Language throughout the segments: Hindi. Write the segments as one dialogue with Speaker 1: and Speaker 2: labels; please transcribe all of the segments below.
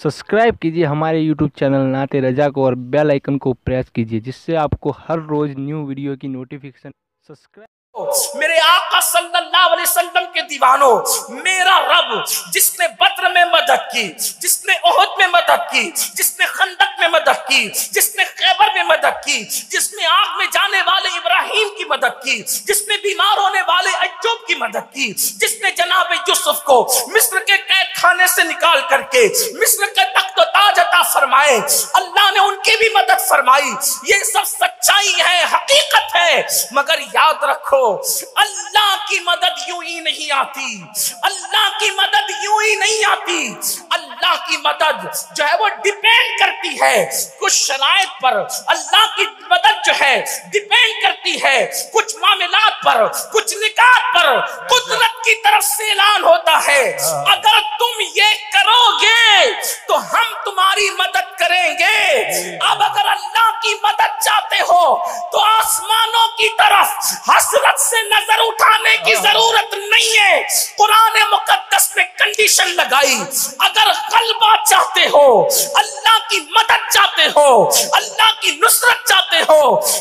Speaker 1: सब्सक्राइब कीजिए हमारे YouTube चैनल नाते रजा को और बेल आइकन को प्रेस कीजिए जिससे आपको हर रोज न्यू वीडियो की नोटिफिकेशन। सब्सक्राइब
Speaker 2: मेरे आका सल्लल्लाहु अलैहि वसल्लम के दीवानों, मेरा रब जिसने बद्र में मदद की, जिसने ओहद में मदद की, जिसने खंदक में मदद की, जिसने खैबर में मदद की, जिसने आग में जाने वाले इब्राहिम की मदद की, जिसने बीमार होने वाले अय्यूब की मदद की, जिसने जनाब यूसुफ को मिस्र के कैद खाने से निकाल करके मिस्र के तख्त ताज अता फरमाए, अल्लाह ने उनकी भी मदद फरमाई। ये सब सच्चाई है, हकीकत है, मगर याद रखो अल्लाह की मदद यूं ही नहीं आती। अल्लाह की मदद यूं ही नहीं आती। अल्लाह की मदद जो है वो डिपेंड करती है कुछ शराइत पर। अल्लाह की मदद जो है डिपेंड करती है कुछ मामलात पर, कुछ निकात पर। कुदरत की तरफ से ऐलान होता है, अगर तुम ये करोगे तो हम तुम्हारी मदद करेंगे। अब अगर अल्लाह की मदद चाहते हो तो आसमानों की तरफ हसरत से नजर उठाने की जरूरत नहीं है। कुरान मुकद्दस में कंडीशन लगाई, अगर गलबा चाहते हो, अल्लाह की मदद चाहते हो, अल्लाह की नुसरत चाहते हो,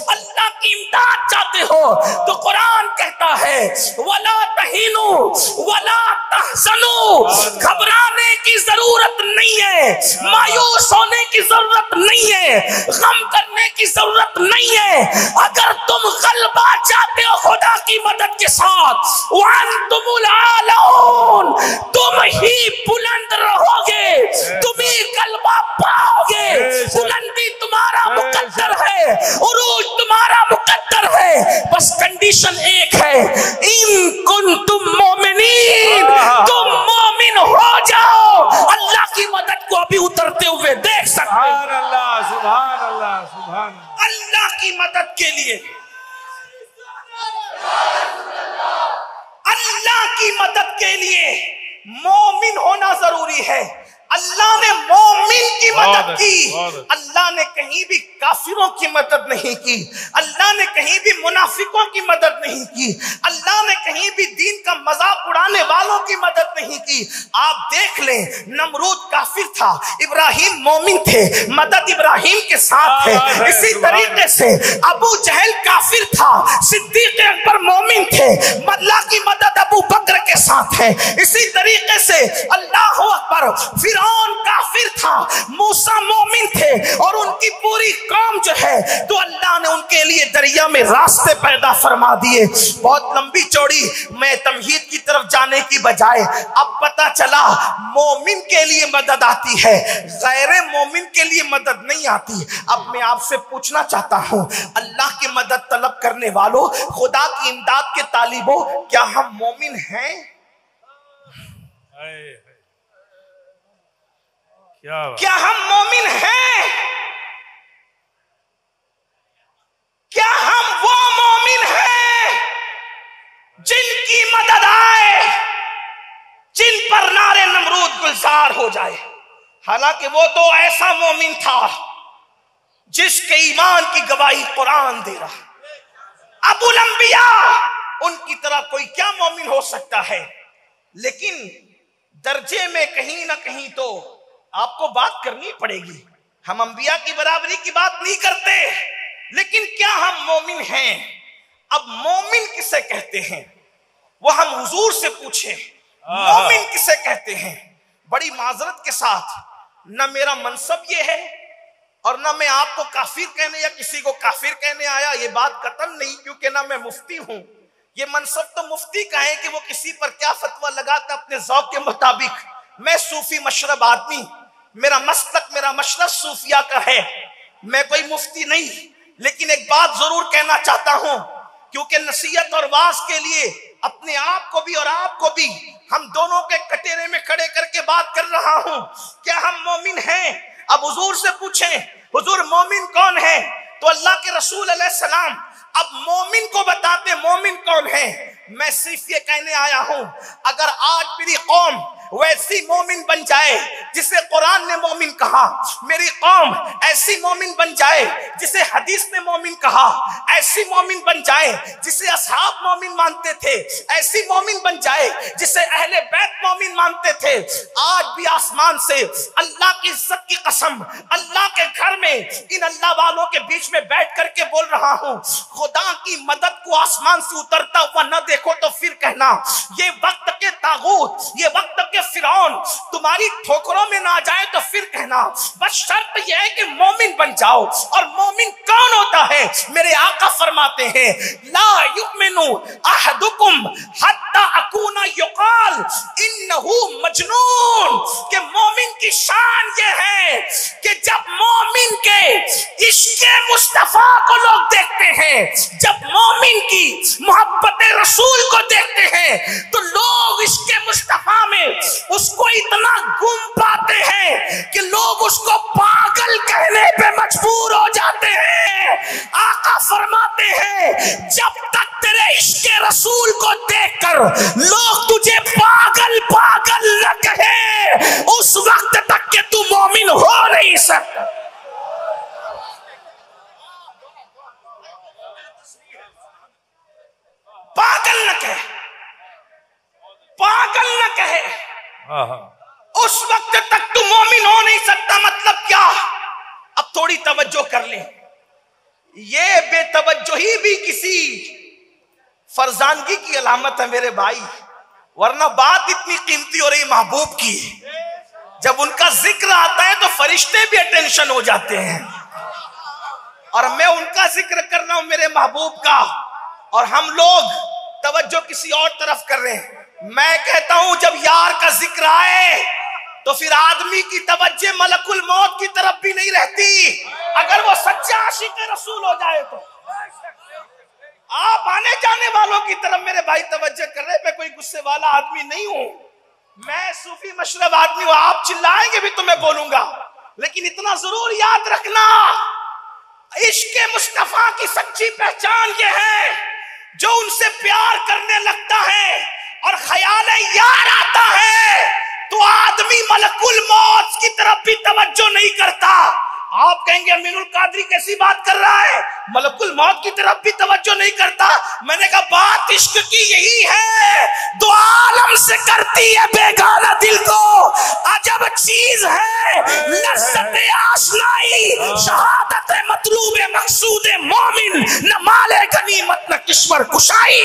Speaker 2: अल्लाह की इमदाद चाहते हो, तो कुरान कहता है वला तहीनु वला तहज़नु, घबराने की जरूरत नहीं है, मायूस होने की जरूरत नहीं है, गम करने की जरूरत नहीं है। अगर तुम गलबा चाहते हो खुदा की मदद के साथ, वअंतुमुल आलऊन, तुम ही बुलंद रहोगे, तुम ही गलबा पाओगे। बुलंदी तुम्हारा मुकद्दर है, उरूज तुम्हारा मुकद्दर है। बस कंडीशन एक है, इन कुंतुम मोमिनीन, तुम मोमिन हो जाओ। अल्लाह की मदद को अभी उतरते हुए देख सकते हैं।
Speaker 3: सुभान अल्लाह, सुभान अल्लाह, सुभान
Speaker 2: अल्लाह की मदद के लिए, अल्लाह की मदद के लिए मोमिन होना जरूरी है। अल्लाह ने मोमिन की मदद की, अल्लाह ने कहीं भी काफिरों की मदद नहीं की, अल्लाह ने कहीं भी मुनाफिकों की मदद नहीं की, अल्लाह ने कहीं भी दीन का मजाक उड़ाने वालों की मदद नहीं की। आप देख लें, नमरूद काफिर था, इब्राहिम मोमिन थे, मदद इब्राहिम के साथ है। इसी तरीके से अबू जहल काफिर था, सिद्दीक अकबर मोमिन थे, अल्लाह की मदद अबू बकर के साथ है। इसी तरीके से अल्लाह अकबर, फिरौन काफिर था, मूसा मोमिन थे और उनकी पूरी कौम जो है तो अल्लाह ने उनके लिए दरिया में रास्ते पैदा फरमा दिए। बहुत लंबी चौड़ी मैं तमहीद की तरफ जाने की बजाय अब पता चला मोमिन के लिए मदद आती है, गैर मोमिन के लिए मदद नहीं आती। अब मैं आपसे पूछना चाहता हूं, अल्लाह की मदद तलब करने वालों, खुदा की इमदाद के तालिबों, क्या हम मोमिन हैं? क्या हम मोमिन हैं? क्या हम वो मोमिन हैं जिनकी मदद आए, जिन पर नारे नमरूद गुलजार हो जाए? हालांकि वो तो ऐसा मोमिन था जिसके ईमान की गवाही कुरान दे रहा। अबुल अंबिया, उनकी तरह कोई क्या मोमिन हो सकता है? लेकिन दर्जे में कहीं ना कहीं तो आपको बात करनी पड़ेगी। हम अंबिया की बराबरी की बात नहीं करते, लेकिन क्या हम मोमिन हैं? अब मोमिन किसे कहते हैं वो हम हुजूर से पूछे, मोमिन किसे कहते हैं? बड़ी माजरत के साथ, न मेरा मनसब ये है और न मैं आपको काफिर कहने या किसी को काफिर कहने आया, ये बात कतन नहीं, क्योंकि ना मैं मुफ्ती हूं। ये मनसब तो मुफ्ती का है कि वो किसी पर क्या फतवा लगाता अपने ज़ौक़ के मुताबिक। मैं सूफी मशरब आदमी, मेरा मसलक, मेरा मशरब सूफिया का है, मैं कोई मुफ्ती नहीं। लेकिन एक बात जरूर कहना चाहता हूं, क्योंकि नसीहत और वाज के लिए अपने आप को भी और आपको भी हम दोनों के कटेरे में खड़े करके बात कर रहा हूं। क्या हम मोमिन हैं? अब हुजूर से पूछें, हुजूर मोमिन कौन है? तो अल्लाह के रसूल अलैहिस्सलाम अब मोमिन को बताते, मोमिन कौन है। मैं सिर्फ ये कहने आया हूं, अगर आज मेरी कौम वैसी मोमिन बन जाए जिसे कुरान ने मोमिन कहा, मेरी कौम ऐसी मोमिन बन जाए जिसे हदीस ने मोमिन कहा, ऐसी मोमिन बन जाए जिसे असहाब मोमिन मानते थे, ऐसी मोमिन बन जाए जिसे अहले बैत मोमिन मानते थे। आज भी आसमान से अल्लाह की इज्जत की कसम, अल्लाह के घर में इन अल्लाह वालों के बीच में बैठ करके बोल रहा हूं, खुदा की मदद को आसमान से उतरता हुआ न देखो तो फिर कहना ये वक्त के तागूत, ये वक्त के फिरौन तुम्हारी ठोकरों में ना जाए तो फिर कहना। बस शर्त यह है कि मोमिन बन जाओ। और मोमिन कौन होता है? मेरे आका फरमाते हैं, ला युमिनु अहदुकुम हत्ता अकूना युकाल इन्नहु मजनून। के मोमिन की शान ये है कि जब मोमिन के इश्क़े मुस्तफा को लोग देखते हैं, जब मोमिन की मोहब्बत रसूल को देखते हैं, तो लोग इश्क़े मुस्तफा में उसको इतना गुम पाते हैं कि लोग उसको पागल कहने पे मजबूर हो जाते हैं। आका फरमाते हैं, जब तक तेरे इश्क़े रसूल को देखकर लोग तुझे पागल पागल न कहे, उस वक्त तक के तू मोमिन हो नहीं सकता। पागल न कहे, पागल न कहे, उस वक्त तक तू मोमिन हो नहीं सकता। मतलब क्या? अब थोड़ी तवज्जो कर ले। ये बेतवज्जोही भी किसी फरजानगी की अलामत है मेरे भाई, वरना बात इतनी कीमती हो रही महबूब की, जब उनका जिक्र आता है तो फरिश्ते भी अटेंशन हो जाते हैं। और मैं उनका जिक्र कर रहा हूं, मेरे महबूब का, और हम लोग तवज्जो किसी और तरफ कर रहे हैं। मैं कहता हूं, जब यार का जिक्र आए तो फिर आदमी की तवज्जो मलकुल मौत की तरफ भी नहीं रहती, अगर वो सच्चा आशिक रसूल हो जाए तो। आप आने जाने वालों की तरफ मेरे भाई तवज्जो कर रहे हैं। मैं कोई गुस्से वाला आदमी नहीं हूं, मैं सूफी मशरब आदमी हूं। आप चिल्लाएंगे भी तो मैं बोलूंगा, लेकिन इतना जरूर याद रखना, इश्क़े मुस्तफा की सच्ची पहचान ये है, जो उनसे प्यार करने लगता है और ख्याल यार आता है तो आदमी मलकुल मौत की तरफ भी तवज्जो नहीं करता। आप कहेंगे अमीनुल कादरी कैसी बात कर रहा है, मलकुल मौत की तरफ भी तवज्जो नहीं करता। मैंने कहा बात इश्क की यही है, दो आलम से करती है बेगाना दिल को अजब चीज है लज़्ज़त आशनाई, शहादत मतलूब मकसूद मोमिन, न माले गनीमत न किश्वर कुशाई।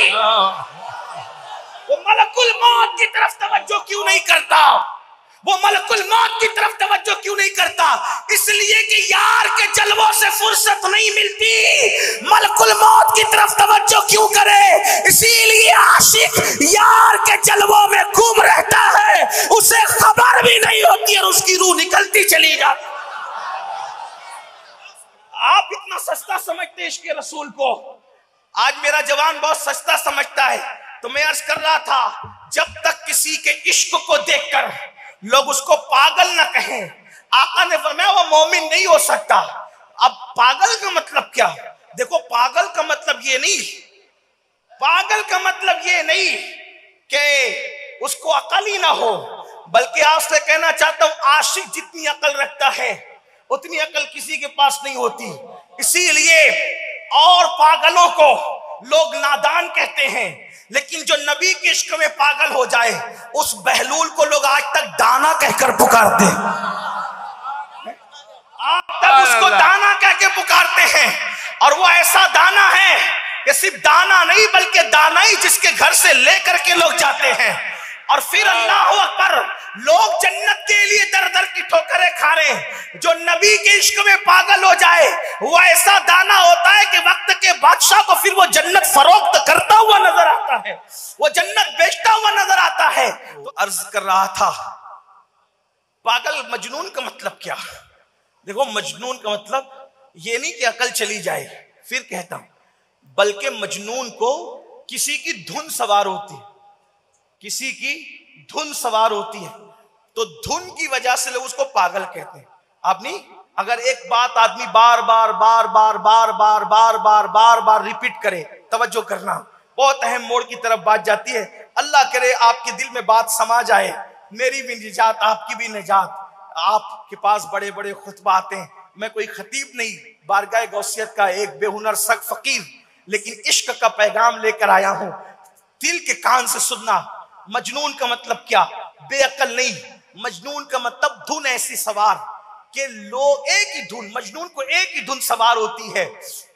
Speaker 2: वो मलकुल मौत की तरफ तवज्जो क्यों नहीं करता? वो मलकुल मौत की तरफ तवज्जो क्यों नहीं करता? इसलिए कि यार के जलवों से फुर्सत नहीं मिलती। मलकुल मौत की तरफ तवज्जो क्यों करे? इसीलिए आशिक यार के जलवों में घूम रहता है, उसे खबर भी नहीं होती और उसकी रूह निकलती चली जाती। आप इतना सस्ता समझते इश्क़ रसूल को। आज मेरा जवान बहुत सस्ता समझता है। तो मैं अर्ज कर रहा था, जब तक किसी के इश्क को देखकर लोग उसको पागल न कहें, आका ने फरमाया वो मोमिन नहीं हो सकता। अब पागल का मतलब क्या? देखो, पागल का मतलब ये नहीं, पागल का मतलब ये नहीं कि उसको अकल ही ना हो, बल्कि आपसे कहना चाहता हूं, आशिक जितनी अकल रखता है उतनी अकल किसी के पास नहीं होती। इसीलिए और पागलों को लोग नादान कहते हैं, लेकिन जो नबी के इश्क में पागल हो जाए उस बहलूल को लोग आज तक दाना कहकर पुकारते हैं, आज तक उसको दाना कह के पुकारते हैं। और वो ऐसा दाना है कि सिर्फ दाना नहीं बल्कि दाना ही जिसके घर से लेकर के लोग जाते हैं। और फिर अल्लाह अकबर, लोग जन्नत के लिए दर दर की ठोकरें खा रहे हैं। जो नबी के इश्क में पागल हो जाए वो ऐसा दाना होता है कि वक्त के बादशाह को फिर वो जन्नत फरोख्त करता हुआ नजर आता है, वो जन्नत बेचता हुआ नजर आता है। तो अर्ज कर रहा था, पागल मजनून का मतलब क्या? देखो, मजनून का मतलब ये नहीं कि अकल चली जाए, फिर कहता हूं, बल्कि मजनून को किसी की धुन सवार होती है, किसी की धुन सवार होती है, तो धुन की वजह से लोग उसको पागल कहते हैं। आप नहीं, अगर एक बात आदमी बार बार बार बार बार बार बार बार बार बार रिपीट करे, तवज्जो करना, बहुत अहम मोड़ की तरफ बात जाती है। अल्लाह करे आपके दिल में बात समा जाए, मेरी भी निजात आपकी भी निजात। आपके पास बड़े बड़े खुतबा आते हैं, मैं कोई खतीब नहीं, बारगाह गौसियत का एक बेहुनर सख्त फकीर, लेकिन इश्क का पैगाम लेकर आया हूं। दिल के कान से सुनना। मजनून का मतलब क्या? बेअक्ल नहीं। मजनून का मतलब धुन ऐसी सवार कि लोग एक ही धुन, मजनून को एक ही धुन सवार होती है,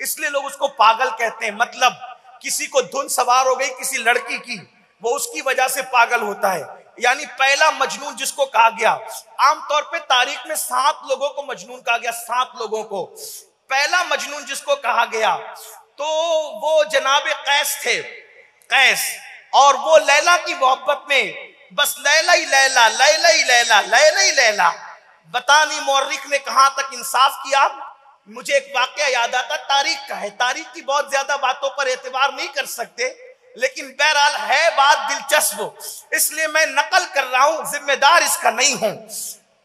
Speaker 2: इसलिए लोग उसको पागल कहते हैं। मतलब किसी को धुन सवार हो गई किसी लड़की की, वो उसकी वजह से पागल होता है। यानी पहला मजनून जिसको कहा गया, आमतौर पे तारीख में 7 लोगों को मजनून कहा गया, 7 लोगों को। पहला मजनून जिसको कहा गया तो वो जनाब कैस थे, कैस। और वो लैला की मोहब्बत में बस लैला ही लैला, लैला ही लैला, लैला ही लैला। बता नहीं मौर्रिख ने कहां तक इंसाफ किया। मुझे एक वाकया याद आता, तारीख का है, तारीख की बहुत ज्यादा बातों पर एतबार नहीं कर सकते, लेकिन बहरहाल है बात दिलचस्प, इसलिए मैं नकल कर रहा हूं, जिम्मेदार इसका नहीं हूं।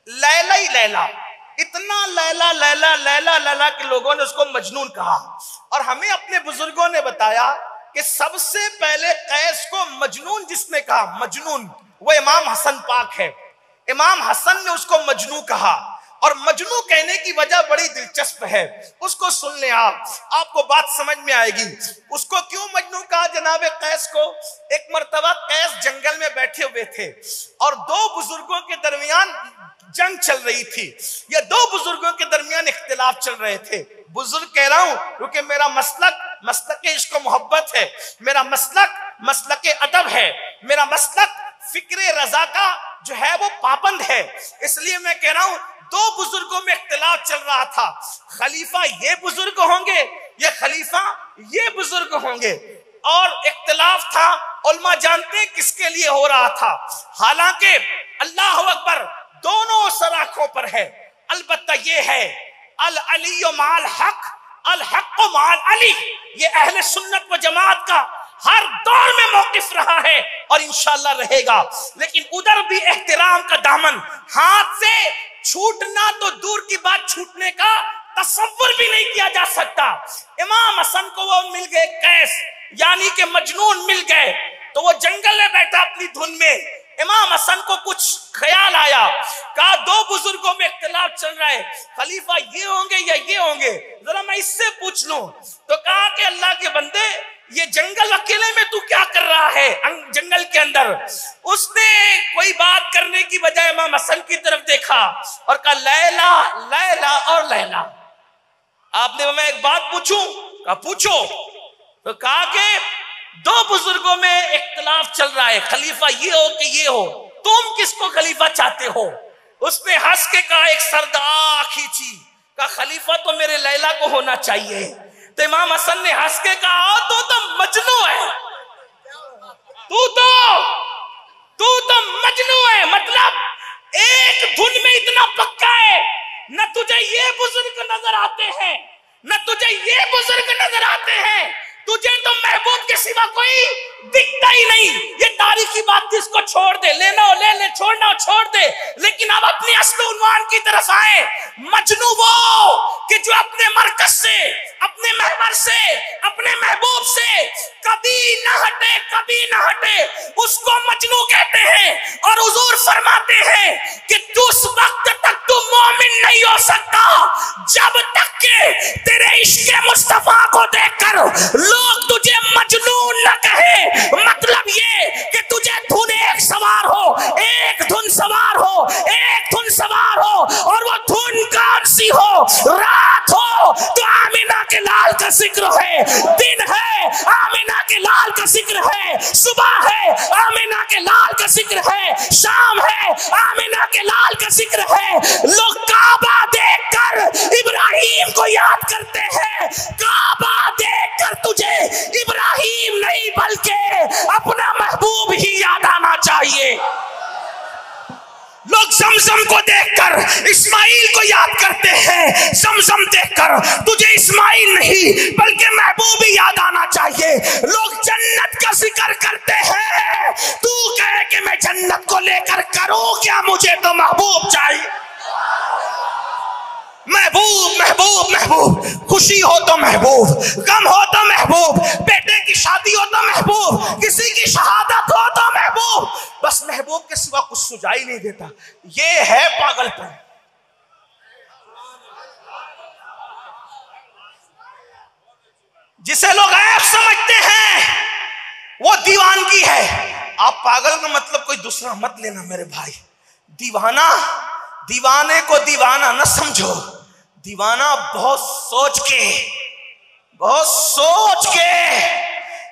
Speaker 2: लैला ही लैला, इतना लैला लैला लैला लैला के लोगों ने उसको मजनून कहा। और हमें अपने बुजुर्गों ने बताया कि सबसे पहले कैस को मजनून जिसने कहा, मजनून, वो इमाम हसन पाक है। इमाम हसन ने उसको मजनू कहा, और मजनू कहने की वजह बड़ी दिलचस्प है, उसको सुन ले आप, आपको बात समझ में आएगी। उसको क्यों मजनू कहा जनाब कैस को? एक मर्तबा कैस जंगल में बैठे हुए थे और 2 बुजुर्गों के दरमियान जंग चल रही थी, या 2 बुजुर्गों के दरमियान इख्तिलाफ चल रहे थे। बुजुर्ग कह रहा हूं क्योंकि मेरा मसलक इश्क मोहब्बत है, मेरा मसलक अदब है, मेरा मसलक फिक्रे रजा का जो है वो पाबंद है, इसलिए मैं कह रहा हूं 2 बुजुर्गों में इख्तिलाफ चल रहा था। खलीफा ये बुजुर्ग होंगे या खलीफा ये बुजुर्ग होंगे, और इख्तिलाफ था। उलमा जानते हैं किसके लिए हो रहा था, हालांकि अल्लाह अकबर दोनों सराखों पर है। अलबत्ता ये है अल अली माल हक, अल हक माल अली, ये अहले सुन्नत व जमात का हर दौर में मौकिफ रहा है और इंशाअल्लाह रहेगा। लेकिन उधर भी एहतराम का दामन हाथ से छूटना तो दूर की बात, छूटने का तसव्वुर भी नहीं किया जा सकता। इमाम हसन को वो मिल गए कैस, यानी कि मजनून मिल गए, तो वो जंगल में बैठा अपनी धुन में। इमाम हसन को कुछ ख्याल आया, कहा 2 बुजुर्गों में इख्तिलाफ चल रहा है, खलीफा ये होंगे या ये होंगे, जरा मैं इससे पूछ लूं। तो कहा कि अल्लाह के बंदे, ये जंगल अकेले में तू क्या कर रहा है जंगल के अंदर? उसने कोई बात करने की बजाय इमाम हसन की तरफ देखा और कहा लैला लैला और लैला। आपने, मैं एक बात पूछूं? कहा पूछो। तो कहा कि 2 बुजुर्गों में इख्तिलाफ चल रहा है, खलीफा ये हो कि ये हो, तुम किसको खलीफा चाहते हो? उसने हंस के कहा, एक सरदार खींची, कहा खलीफा तो मेरे लैला को होना चाहिए। तो इमाम हसन ने हंस के कहा, तू तो मजनू है, तू तो मजनू है। मतलब एक धुन में इतना पक्का है, न तुझे ये बुजुर्ग नजर आते हैं, न तुझे ये बुजुर्ग नजर आते हैं, तुझे तो महबूब के सिवा कोई दिखता ही नहीं। ये तारीखी बात थी, इसको छोड़ दे, लेना हो ले ले, छोड़ना हो छोड़ दे। लेकिन अब अपनी अस्ल उन्वान की तरफ आए। मजनू वो कि जो अपने मरकज से, अपने महवर से, अपने महबूब से कभी न हटे, कभी न हटे, उसको मजनू कहते हैं। और हुजूर फरमाते हैं कि उस वक्त तक तू मोमिन नहीं हो सकता जब तक के तेरे इश्क़ मुस्तफा को देखकर लोग तुझे मजनून न कहे। मतलब ये कि तुझे धुन एक सवार हो, एक धुन सवार हो, एक धुन सवार हो, और वो धुन कौन सी हो? रात हो तो आमिना के लाल का जिक्र है, दिन है आमिना के लाल का जिक्र है, सुबह है आमिना के लाल का जिक्र है, शाम है आमिना के लाल का जिक्र है। लोग काबा देखकर इब्राहिम को याद करते हैं, काबा देखकर तुझे इब्राहिम नहीं बल्कि अपना महबूब ही याद आना चाहिए। लोग जमजम को देखकर इस्माइल को याद करते हैं, जमजम देखकर तुझे इस्माइल नहीं बल्कि महबूब ही याद आना चाहिए। लोग जन्नत का जिक्र करते हैं, तू कहे कि मैं जन्नत को लेकर करूं क्या, मुझे तो महबूब चाहिए। महबूब महबूब महबूब महबूब, खुशी हो तो महबूब, गम हो तो महबूब, बेटे की शादी हो तो महबूब, किसी की शहादत हो तो महबूब, बस महबूब के सिवा कुछ सुझाई नहीं देता। ये है पागलपन। जिसे लोग ऐब समझते हैं वो दीवानगी है। आप पागल का मतलब कोई दूसरा मत लेना मेरे भाई। दीवाना, दीवाने को दीवाना न समझो। दीवाना बहुत सोच के,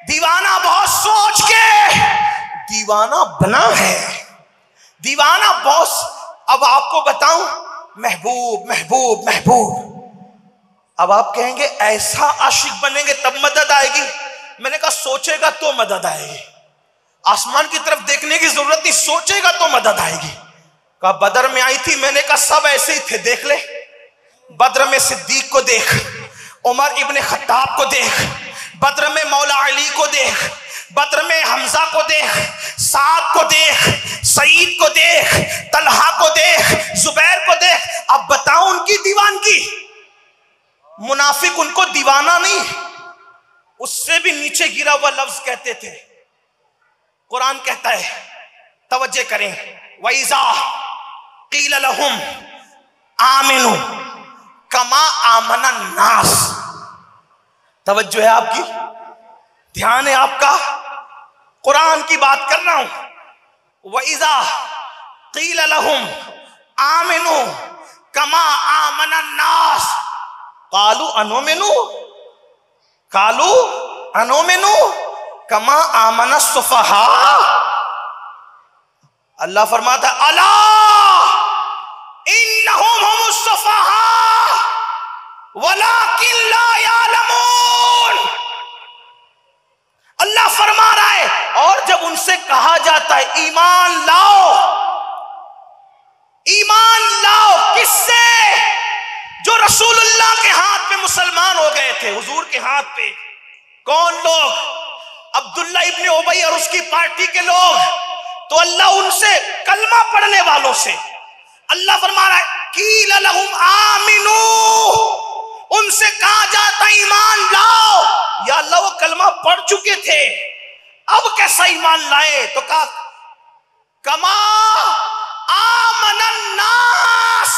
Speaker 2: दीवाना बहुत सोच के दीवाना बना है। दीवाना बहुत। अब आपको बताऊं, महबूब महबूब महबूब, अब आप कहेंगे ऐसा आशिक बनेंगे तब मदद आएगी। मैंने कहा सोचेगा तो मदद आएगी। आसमान की तरफ देखने की जरूरत नहीं, सोचेगा तो मदद आएगी। कहा बदर में आई थी, मैंने कहा सब ऐसे ही थे, देख ले। बद्र में सिद्दीक को देख, उमर इब्ने खत्ताब को देख, बद्र में मौला अली को देख, बद्र में हमजा को देख, साद को देख, सईद को देख, तलहा को देख, जुबैर को देख। अब बताओ उनकी दीवानगी। मुनाफिक उनको दीवाना नहीं, उससे भी नीचे गिरा हुआ लफ्ज कहते थे। कुरान कहता है, तवज्जो करें, वइज़ा क़ील लहुम आमिनू कमा आमना नास। तवज्जो है आपकी, ध्यान है आपका, कुरान की बात कर रहा हूं। वइज़ा क़ील लहुम आमिनू कमा आमना नास कालू अनुमिनु, कालू अनुमिनु कमा आमना सुफहा। अल्लाह फरमाता है, अला इन्नहुम हुमुस सुफहा वलाकिन ला यालमून। अल्लाह फरमा रहा है, और जब उनसे कहा जाता है ईमान लाओ, ईमान लाओ किससे? जो रसूलुल्लाह के हाथ पे मुसलमान हो गए थे, हुजूर के हाथ पे। कौन लोग? अब्दुल्ला इब्ने उबई और उसकी पार्टी के लोग। तो अल्लाह उनसे, कलमा पढ़ने वालों से अल्लाह फरमा रहा है कील लहुम आमिनू, उनसे कहा जाता ईमान लाओ। या अल्लाह वो कलमा पढ़ चुके थे, अब कैसा ईमान लाए? तो कहा कमा आमनन नास,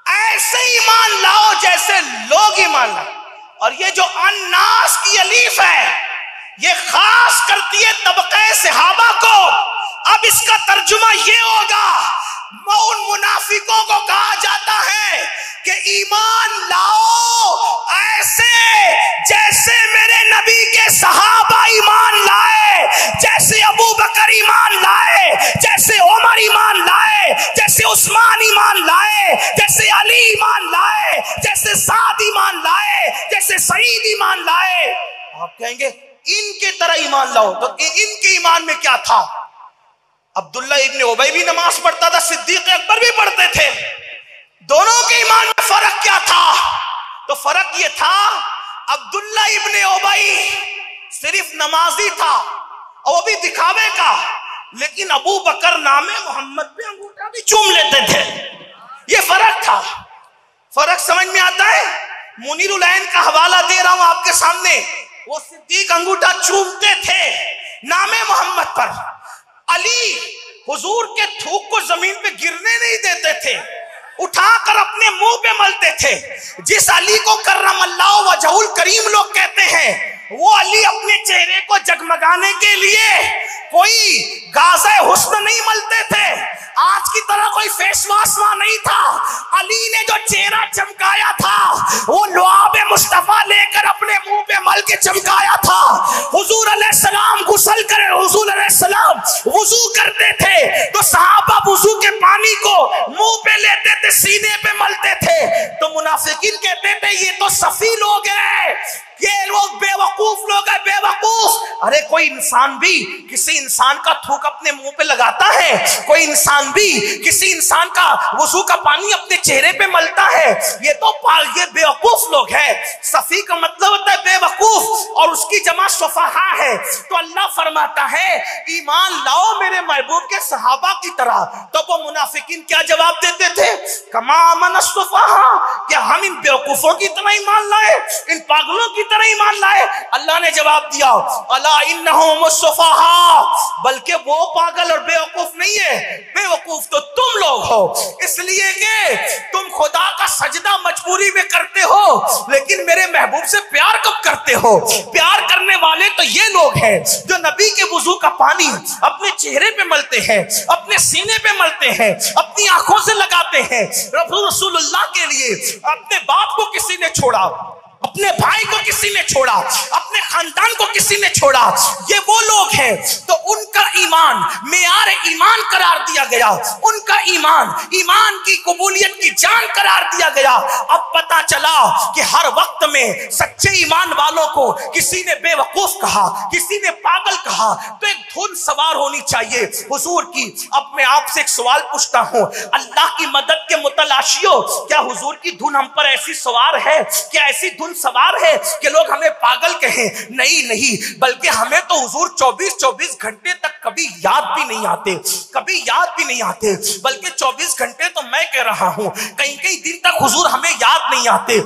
Speaker 2: ऐसे ईमान लाओ जैसे लोग ईमान लाए। और ये जो अन्नास की अलीफ है, ये खास करती है तबक़े सहाबा को। अब इसका तर्जुमा ये होगा, उन मुनाफिकों को कहा जाता है कि ईमान लाओ ऐसे जैसे मेरे नबी के सहाबा ईमान लाए, जैसे अबू बकर ईमान लाए, जैसे उमर ईमान लाए, जैसे उस्मान ईमान लाए, जैसे अली ईमान लाए, जैसे साद ईमान लाए, जैसे सईद ईमान लाए। आप कहेंगे इनके तरह ईमान लाओ, तो इनके ईमान में क्या था? अब्दुल्ला इब्ने उबई भी नमाज पढ़ता था, सिद्दीक अकबर भी पढ़ते थे। दोनों के ईमान में फर्क क्या था? तो फर्क ये था, अब्दुल्ला इब्ने उबई सिर्फ नमाजी था और वो भी दिखावे का, लेकिन अबू बकर नामे मोहम्मद पे अंगूठा भी चूम लेते थे। ये फर्क था। फर्क समझ में आता है? मुनीरुल ऐन का हवाला दे रहा हूं आपके सामने। वो सिद्दीक अंगूठा चूमते थे नामे मोहम्मद पर। अली हुजूर के थूक को जमीन पे गिरने नहीं देते थे, उठाकर अपने मुंह पे मलते थे। जिस अली को कर्रमल्लाहु वजहुल करीम लोग कहते हैं, वो अली अपने चेहरे को जगमगाने के लिए कोई गाज़े हुस्न नहीं मलते थे। आज की तरह कोई फेस वॉश वहां नहीं था। अली ने जो चेहरा चमकाया था, वो लुआब मुस्तफा लेकर अपने मुंह पे मल के चमकाया था। हुजूर अलैहिस्सलाम गुस्ल करे, हुजूर अलैहिस्सलाम वुजू करते थे तो सहाबा वुजू के पानी को मुंह पे लेते थे, सीने पे मलते थे। तो मुनाफिकीन कहते थे ये तो सफी लोग हैं, ये लोग बेवकूफ लोग हैं, बेवकूफ। अरे कोई इंसान भी किसी इंसान का थूक अपने मुंह पे लगाता है? कोई इंसान भी किसी इंसान का वुजू का पानी अपने चेहरे पे मलता है? ये तो ये बेवकूफ लोग हैं। सफी का मतलब होता है बेवकूफ, और उसकी जमा सुफहा है। तो अल्लाह फरमाता है ईमान लाओ मेरे महबूब के सहाबा की तरह। तो वो मुनाफिकीन क्या जवाब देते थे? कमा आमन सुफहा, क्या हम इन बेवकूफों की तरह ईमान लाए, इन पागलों की तरह ईमान लाए? अल्लाह ने जवाब दिया, अला इन्नहुम मुस्सफाहा, बल्कि वो पागल और बेवकूफ नहीं है, बेवकूफ तो तुम लोग हो। इसलिए कि तुम खुदा का सजदा मजबूरी में करते हो, लेकिन मेरे महबूब से प्यार कब करते हो? प्यार करने वाले तो ये लोग हैं जो नबी के वुजू का पानी अपने चेहरे पे मलते हैं, अपने सीने पे मलते हैं, अपनी आंखों से लगाते हैं। रसूलुल्लाह के लिए अपने बाप को किसी ने छोड़ा, अपने भाई को किसी ने छोड़ा, अपने खानदान को किसी ने छोड़ा, ये वो लोग हैं तो उनका ईमान मेयार ईमान करार दिया गया, उनका ईमान ईमान की कबूलियत की जान करार दिया गया। अब पता चला कि हर वक्त में सच्चे ईमान वालों को किसी ने बेवकूफ कहा, किसी ने पागल कहा, तो एक धुन सवार होनी चाहिए हुजूर की। अब मैं आपसे एक सवाल पूछता हूं, अल्लाह की मदद के मुतलाशियों, क्या हुजूर की धुन हम पर ऐसी सवार है, क्या ऐसी धुन सवार है कि लोग हमें पागल कहें? नहीं, बल्कि हमें तो हुजूर 24 घंटे तक कभी याद भी नहीं आते, कभी याद भी नहीं आते, बल्कि 24 घंटे तो मैं कह रहा हूं कई दिन तक हुजूर हमें याद नहीं आते।